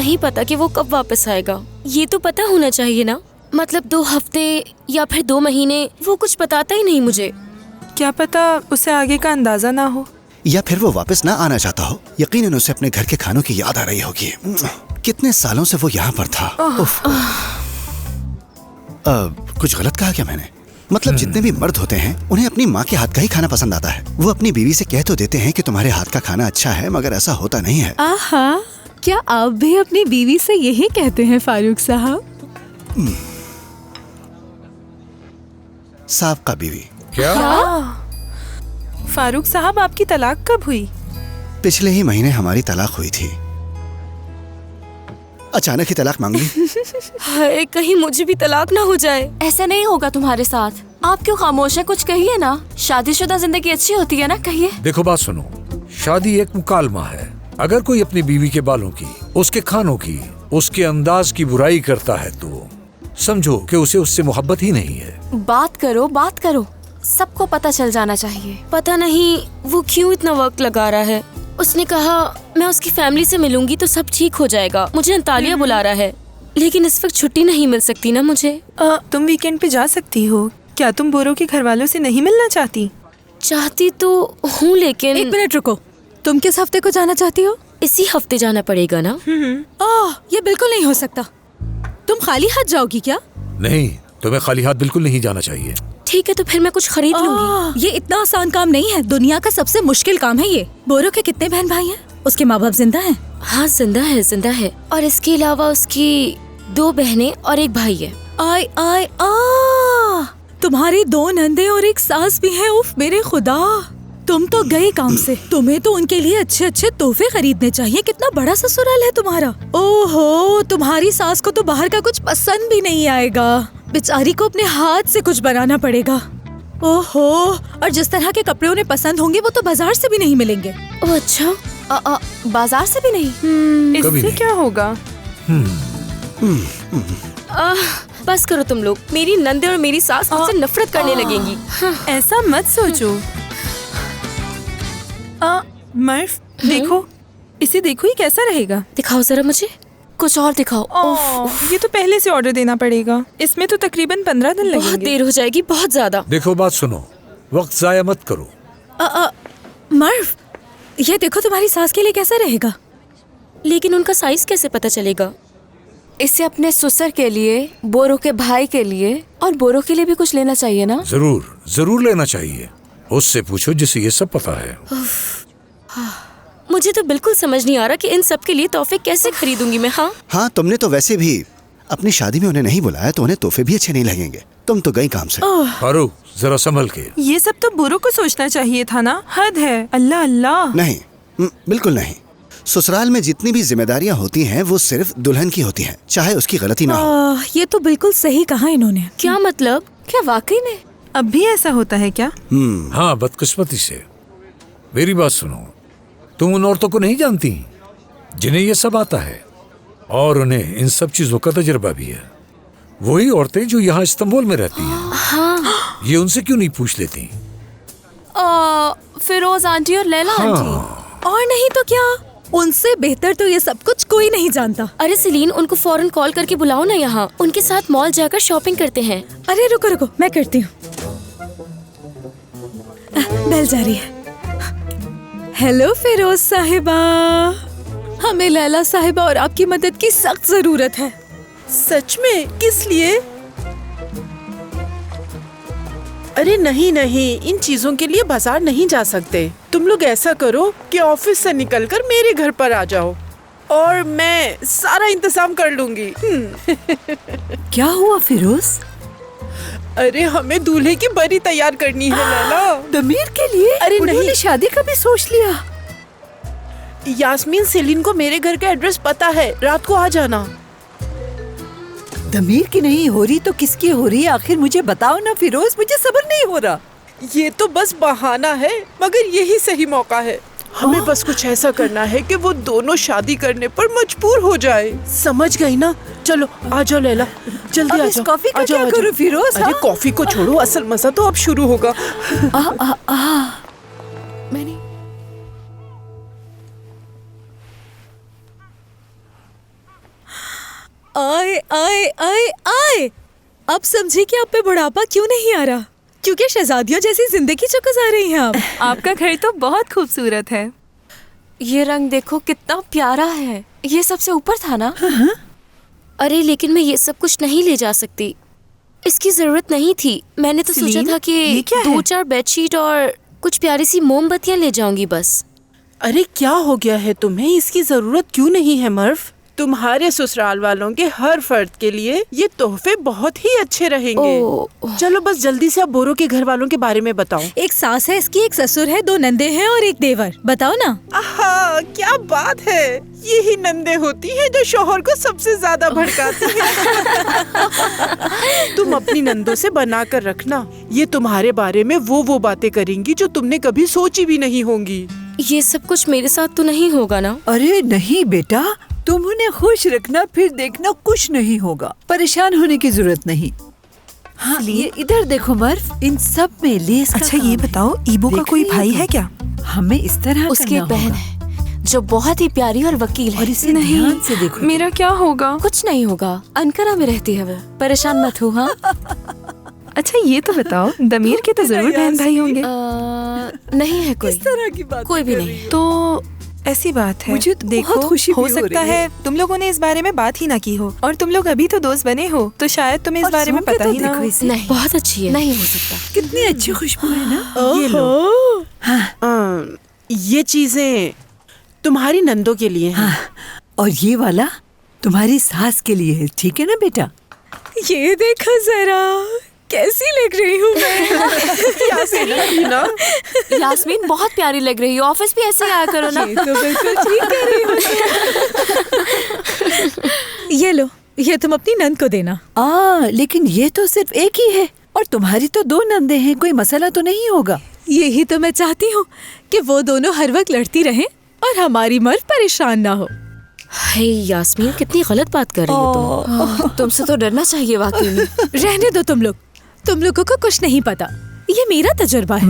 नहीं पता कि वो कब वापस आएगा। ये तो पता होना चाहिए ना, मतलब 2 हफ्ते या फिर 2 महीने। वो कुछ बताता ही नहीं मुझे। क्या पता उसे आगे का अंदाजा ना हो, या फिर वो वापस ना आना चाहता हो। यकीनन उसे अपने घर के खानों की याद आ रही होगी। कितने सालों से वो यहाँ पर था। उफ। कुछ गलत कहा क्या मैंने? मतलब जितने भी मर्द होते हैं उन्हें अपनी माँ के हाथ का ही खाना पसंद आता है। वो अपनी बीवी से कह तो देते हैं कि तुम्हारे हाथ का खाना अच्छा है, मगर ऐसा होता नहीं है। आहा, क्या आप भी अपनी बीवी से यही कहते हैं फारूक साहब? साबका बीवी। क्या? फारूक साहब आपकी तलाक कब हुई? पिछले ही महीने हमारी तलाक हुई थी। अचानक ही तलाक मांग ली। हाय, कहीं मुझे भी तलाक ना हो जाए। ऐसा नहीं होगा तुम्हारे साथ। आप क्यों खामोश हैं? कुछ कहिए ना। शादीशुदा जिंदगी अच्छी होती है ना, कहिए। देखो बात सुनो, शादी एक मुकालमा है। अगर कोई अपनी बीवी के बालों की, उसके खानों की, उसके अंदाज की बुराई करता है तो समझो कि उसे उससे मोहब्बत ही नहीं है। बात करो, बात करो, सबको पता चल जाना चाहिए। पता नहीं वो क्यों इतना वक्त लगा रहा है। उसने कहा मैं उसकी फैमिली से मिलूंगी तो सब ठीक हो जाएगा। मुझे अंतालिया बुला रहा है, लेकिन इस वक्त छुट्टी नहीं मिल सकती ना मुझे। तुम वीकेंड पे जा सकती हो। क्या तुम बोरो के घर वालों से नहीं मिलना चाहती? चाहती तो हूँ, लेकिन 1 मिनट रुको, तुम किस हफ्ते को जाना चाहती हो? इसी हफ्ते जाना पड़ेगा ना। ये बिल्कुल नहीं हो सकता। तुम खाली हाथ जाओगी क्या? नहीं, तुम्हें खाली हाथ बिल्कुल नहीं जाना चाहिए। ठीक है, तो फिर मैं कुछ खरीद लूंगी। ये इतना आसान काम नहीं है। दुनिया का सबसे मुश्किल काम है ये। बोरो के कितने बहन भाई हैं? उसके माँ बाप जिंदा हैं? हाँ, जिंदा है। और इसके अलावा उसकी 2 बहनें और 1 भाई है। आय आय आ, तुम्हारी 2 नंदे और 1 सास भी है। उफ मेरे खुदा, तुम तो गए काम से। तुम्हें तो उनके लिए अच्छे अच्छे तोहफे खरीदने चाहिए। कितना बड़ा ससुराल है तुम्हारा। ओहो, तुम्हारी सास को तो बाहर का कुछ पसंद भी नहीं आएगा। बेचारी को अपने हाथ से कुछ बनाना पड़ेगा। ओहो, और जिस तरह के कपड़े उन्हें पसंद होंगे वो तो बाजार से भी नहीं मिलेंगे। ओह अच्छा, बाजार से भी नहीं? इससे क्या होगा? बस करो तुम लोग। मेरी नंदे और मेरी सास मुझसे नफरत करने लगेंगी। ऐसा मत सोचो। मर्फ, देखो इसे, देखो ये कैसा रहेगा। दिखाओ जरा मुझे, कुछ और दिखाओ। ये तो पहले से ऑर्डर देना पड़ेगा। इसमें तो तकरीबन 15 दिन लगेंगे। बहुत देर हो जाएगी, बहुत ज्यादा। देखो बात सुनो, वक्त जाया मत करो। मर्फ, ये देखो तुम्हारी सास के लिए कैसा रहेगा। लेकिन उनका साइज कैसे पता चलेगा? इससे अपने ससुर के लिए, बोरो के भाई के लिए और बोरो के लिए भी कुछ लेना चाहिए ना। जरूर लेना चाहिए। उससे पूछो जिसे ये सब पता है। मुझे तो बिल्कुल समझ नहीं आ रहा कि इन सब के लिए तोहफे कैसे खरीदूंगी मैं। हाँ, तुमने तो वैसे भी अपनी शादी में उन्हें नहीं बुलाया तो उन्हें तोहफे भी अच्छे नहीं लगेंगे। तुम तो गई काम से। फारूक, जरा संभल के। ये सब तो बोरो को सोचना चाहिए था ना। हद है। अल्लाह अल्लाह। नहीं, बिल्कुल नहीं। ससुराल में जितनी भी जिम्मेदारियां होती हैं वो सिर्फ दुल्हन की होती हैं, चाहे उसकी गलती ना हो। ये तो बिल्कुल सही कहा इन्होंने। क्या मतलब? क्या वाकई में अब भी ऐसा होता है क्या? हाँ, बदकिस्मती से। मेरी बात सुनो, तुम उन औरतों को नहीं जानती जिन्हें ये सब आता है और उन्हें इन सब चीजों का तजुर्बा भी है। वही औरतें जो यहाँ इस्तांबुल में रहती हैं। हाँ। ये उनसे क्यों नहीं पूछ लेती? फिरोज आंटी और लैला आंटी। और नहीं तो क्या, उनसे बेहतर तो ये सब कुछ कोई नहीं जानता। अरे सेलीन, उनको फौरन कॉल करके बुलाओ ना यहाँ। उनके साथ मॉल जाकर शॉपिंग करते हैं। अरे रुको रुको, मैं करती हूँ। बेल जा रही है। हेलो फिरोज साहिबा, हमें लैला साहिबा और आपकी मदद की सख्त जरूरत है। सच में? किस लिए? अरे नहीं नहीं, इन चीजों के लिए बाजार नहीं जा सकते। तुम लोग ऐसा करो कि ऑफिस से निकलकर मेरे घर पर आ जाओ और मैं सारा इंतजाम कर लूंगी। क्या हुआ फिरोज? अरे हमें दूल्हे की बरी तैयार करनी है लैला। दमीर के लिए? अरे नहीं, शादी का भी सोच लिया। यास्मीन, सेलिन को मेरे घर का एड्रेस पता है, रात को आ जाना। दमीर की नहीं हो रही तो किसकी हो रही है? आखिर मुझे बताओ ना फिरोज, मुझे सब्र नहीं हो रहा। ये तो बस बहाना है, मगर यही सही मौका है। हमें बस कुछ ऐसा करना है कि वो दोनों शादी करने पर मजबूर हो जाए। समझ गई ना? चलो आ जाओ लैला, जल्दी आ जाओ। कॉफी का क्या करूं फिरोज? अरे कॉफी को छोड़ो, असल मजा तो अब शुरू होगा। अब समझे कि आप पे बुढ़ापा क्यों नहीं आ रहा, क्योंकि शहजादियों जैसी जिंदगी जो गुजार रही हैं आप। आपका घर तो बहुत खूबसूरत है। ये रंग देखो कितना प्यारा है। ये सबसे ऊपर था ना? अरे लेकिन मैं ये सब कुछ नहीं ले जा सकती, इसकी जरूरत नहीं थी। मैंने तो सोचा सेलिन, था ये कि क्या है? 2-4 बेडशीट और कुछ प्यारी सी मोमबत्तियां ले जाऊंगी बस। अरे क्या हो गया है तुम्हें? इसकी जरूरत क्यों नहीं है मर्व? तुम्हारे ससुराल वालों के हर फर्द के लिए ये तोहफे बहुत ही अच्छे रहेंगे। ओह। चलो बस जल्दी से अब बोरो के घर वालों के बारे में बताओ। एक सास है इसकी, एक ससुर है, 2 नंदे हैं और एक देवर। बताओ ना। आहा, क्या बात है। यही नंदे होती हैं जो शोहर को सबसे ज्यादा भड़काती हैं। तुम अपनी नंदों से बना कर रखना, ये तुम्हारे बारे में वो बातें करेंगी जो तुमने कभी सोची भी नहीं होंगी। ये सब कुछ मेरे साथ तो नहीं होगा ना? अरे नहीं बेटा, तुम उन्हें खुश रखना, फिर देखना कुछ नहीं होगा। परेशान होने की जरूरत नहीं। हाँ, ये इधर देखो मर्फ, इन सब में लेस का अच्छा काम ये है। बताओ, ईबो का देख कोई रही हो भाई तुम? है क्या? हमें इस तरह उसकी करना एक बहन होगा। है जो बहुत ही प्यारी और वकील और है। इसे ध्यान से देखो। मेरा क्या होगा? कुछ नहीं होगा, अंकारा में रहती है वो। परेशान मत हो। हाँ अच्छा ये तो बताओ, दमीर के तो जरूर बहन भाई होंगे। नहीं है कोई, तरह की बात कोई भी नहीं। तो ऐसी बात है, मुझे तो देखो बहुत खुशी हो भी हो सकता रही है तुम लोगों ने इस बारे में बात ही ना की हो, और तुम लोग अभी तो दोस्त बने हो, तो शायद तुम्हें इस और बारे में सूंघ के पता तो ही ना देखो हो। इसे। नहीं, बहुत अच्छी है। नहीं हो सकता। कितनी अच्छी खुशबू है ना। ये लो। ये चीजें तुम्हारी नंदों के लिए हैं। हाँ, और ये वाला तुम्हारी सास के लिए है, ठीक है ना बेटा? ये देखो जरा, कैसी लग रही हूँ मैं। यास्मीन बहुत प्यारी लग रही हो। ऑफिस भी ऐसे ही आया करो ना। ये तो बिल्कुल ठीक कह रही हो। ये लो, ये तुम अपनी नंद को देना। लेकिन ये तो सिर्फ एक ही है, और तुम्हारी तो 2 नंदे हैं, कोई मसला तो नहीं होगा। यही तो मैं चाहती हूँ कि वो दोनों हर वक्त लड़ती रहें और हमारी मर्द परेशान ना हो। हे यास्मीन, कितनी गलत बात कर रही हो तुम। तुमसे तो डरना चाहिए वाकई में। रहने दो तुम लोगों को कुछ नहीं पता, ये मेरा तजुर्बा है।